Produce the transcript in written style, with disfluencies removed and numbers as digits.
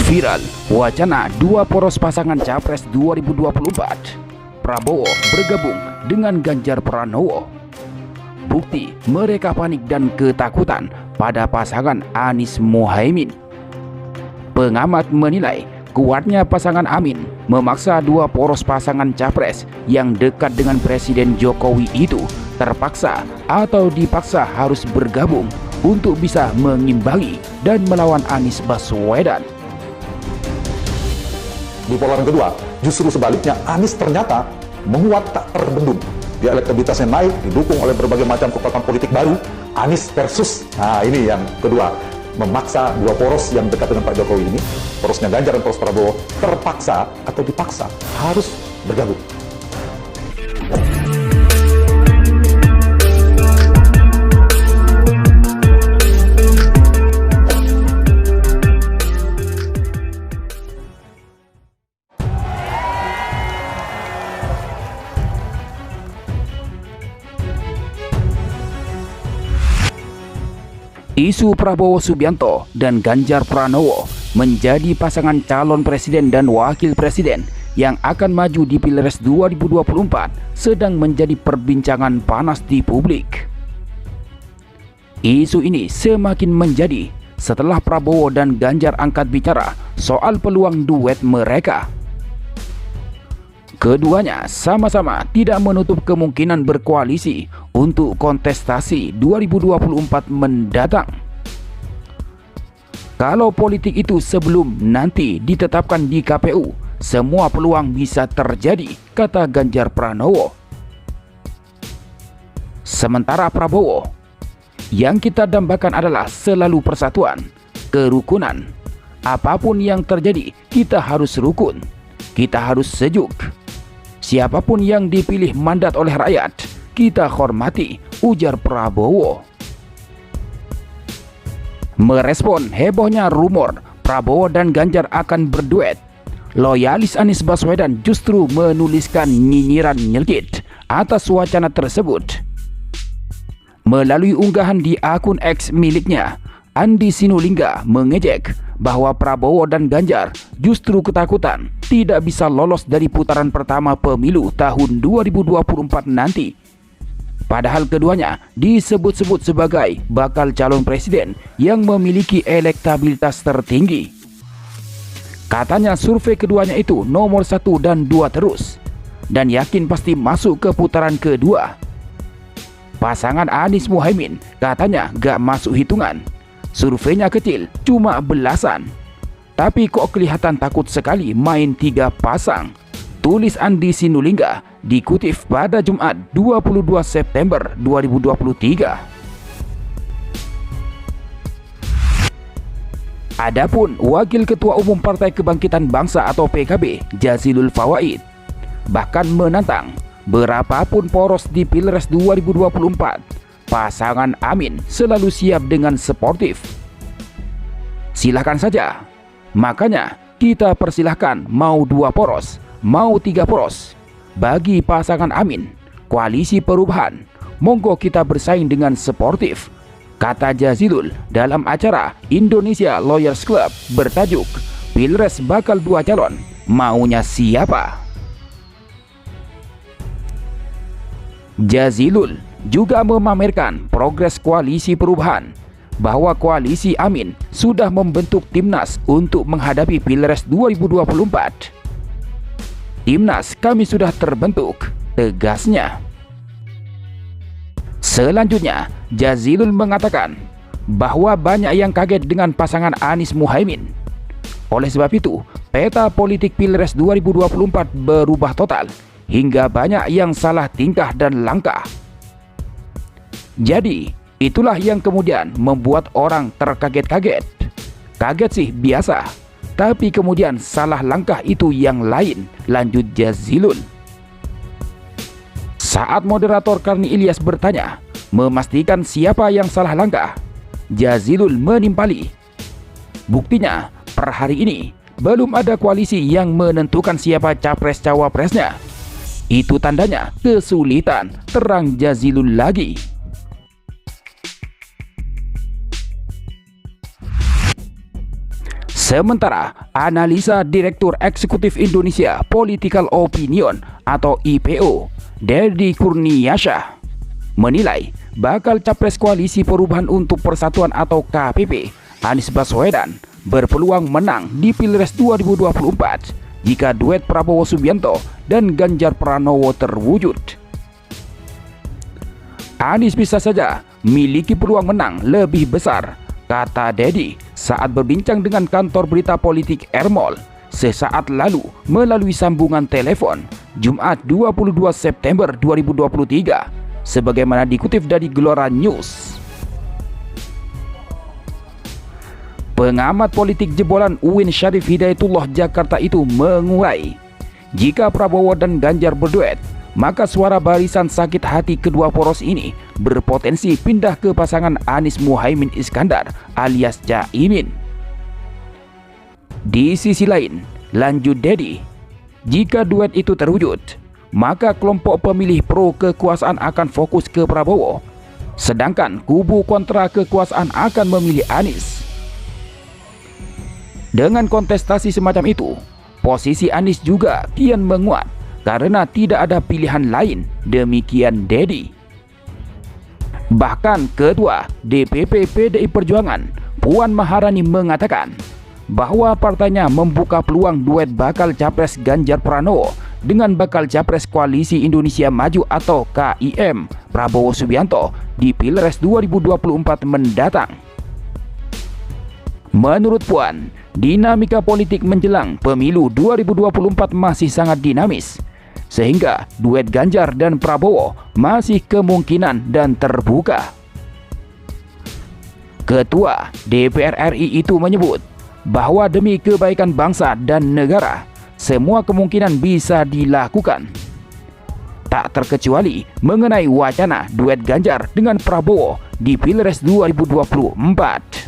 Viral wacana dua poros pasangan Capres 2024. Prabowo bergabung dengan Ganjar Pranowo. Bukti mereka panik dan ketakutan pada pasangan Anies Muhaimin. Pengamat menilai kuatnya pasangan Amin memaksa dua poros pasangan Capres yang dekat dengan Presiden Jokowi itu terpaksa atau dipaksa harus bergabung untuk bisa mengimbangi dan melawan Anies Baswedan. Di putaran kedua, justru sebaliknya Anies ternyata menguat tak terbendung. Dia elektabilitasnya naik, didukung oleh berbagai macam kekuatan politik baru. Anies versus, nah ini yang kedua, memaksa dua poros yang dekat dengan Pak Jokowi ini, porosnya Ganjar dan poros Prabowo, terpaksa atau dipaksa harus bergabung. Isu Prabowo Subianto dan Ganjar Pranowo menjadi pasangan calon presiden dan wakil presiden yang akan maju di Pilpres 2024 sedang menjadi perbincangan panas di publik. Isu ini semakin menjadi setelah Prabowo dan Ganjar angkat bicara soal peluang duet mereka. Keduanya sama-sama tidak menutup kemungkinan berkoalisi untuk kontestasi 2024 mendatang. Kalau politik itu sebelum nanti ditetapkan di KPU, semua peluang bisa terjadi, kata Ganjar Pranowo. Sementara Prabowo, yang kita dambakan adalah selalu persatuan, kerukunan. Apapun yang terjadi, kita harus rukun, kita harus sejuk. Siapapun yang dipilih mandat oleh rakyat, kita hormati, ujar Prabowo. Merespon hebohnya rumor Prabowo dan Ganjar akan berduet, loyalis Anies Baswedan justru menuliskan nyinyiran nyelkit atas wacana tersebut. Melalui unggahan di akun X miliknya, Andi Sinulinga mengejek bahwa Prabowo dan Ganjar justru ketakutan tidak bisa lolos dari putaran pertama pemilu tahun 2024 nanti. Padahal keduanya disebut-sebut sebagai bakal calon presiden yang memiliki elektabilitas tertinggi. Katanya survei keduanya itu nomor 1 dan 2 terus, dan yakin pasti masuk ke putaran kedua. Pasangan Anies Muhaimin katanya gak masuk hitungan. Surveinya kecil, cuma belasan. Tapi kok kelihatan takut sekali main 3 pasang, tulis Andi Sinulinga dikutip pada Jumat 22 September 2023. Adapun Wakil Ketua Umum Partai Kebangkitan Bangsa atau PKB, Jazilul Fawait, bahkan menantang berapapun poros di Pilpres 2024, pasangan Amin selalu siap dengan sportif. Silahkan saja. Makanya kita persilahkan mau 2 poros, mau 3 poros. Bagi pasangan Amin, koalisi perubahan, monggo kita bersaing dengan sportif, kata Jazilul dalam acara Indonesia Lawyers Club bertajuk Pilpres bakal 2 calon, maunya siapa? Jazilul juga memamerkan progres koalisi perubahan, bahwa koalisi Amin sudah membentuk Timnas untuk menghadapi Pilpres 2024. Timnas kami sudah terbentuk, tegasnya. Selanjutnya, Jazilul mengatakan bahwa banyak yang kaget dengan pasangan Anies Muhaimin. Oleh sebab itu, peta politik Pilpres 2024 berubah total, hingga banyak yang salah tingkah dan langkah. Jadi, itulah yang kemudian membuat orang terkaget-kaget. Kaget sih biasa, tapi kemudian salah langkah itu yang lain, lanjut Jazilul. Saat moderator Karni Ilyas bertanya, memastikan siapa yang salah langkah, Jazilul menimpali. Buktinya, per hari ini, belum ada koalisi yang menentukan siapa capres-cawapresnya. Itu tandanya kesulitan, terang Jazilul lagi. Sementara analisa Direktur Eksekutif Indonesia Political Opinion atau IPO, Deddy Kurniasyah, menilai bakal capres Koalisi Perubahan untuk Persatuan atau KPP, Anies Baswedan, berpeluang menang di Pilpres 2024 jika duet Prabowo Subianto dan Ganjar Pranowo terwujud. Anies bisa saja miliki peluang menang lebih besar, kata Deddy saat berbincang dengan kantor berita politik Ermol sesaat lalu melalui sambungan telepon Jumat 22 September 2023 sebagaimana dikutip dari Gelora News. Pengamat politik jebolan UIN Syarif Hidayatullah Jakarta itu mengurai, jika Prabowo dan Ganjar berduet, maka suara barisan sakit hati kedua poros ini berpotensi pindah ke pasangan Anies Muhaimin Iskandar alias Caimin. Di sisi lain, lanjut Deddy, jika duet itu terwujud, maka kelompok pemilih pro kekuasaan akan fokus ke Prabowo, sedangkan kubu kontra kekuasaan akan memilih Anies. Dengan kontestasi semacam itu, posisi Anies juga kian menguat karena tidak ada pilihan lain, demikian Deddy. Bahkan Ketua DPP PDI Perjuangan Puan Maharani mengatakan bahwa partainya membuka peluang duet bakal capres Ganjar Pranowo dengan bakal capres Koalisi Indonesia Maju atau KIM Prabowo Subianto di Pilpres 2024 mendatang. Menurut Puan, dinamika politik menjelang pemilu 2024 masih sangat dinamis, sehingga duet Ganjar dan Prabowo masih kemungkinan dan terbuka. Ketua DPR RI itu menyebut bahwa demi kebaikan bangsa dan negara, semua kemungkinan bisa dilakukan. Tak terkecuali mengenai wacana duet Ganjar dengan Prabowo di Pilpres 2024.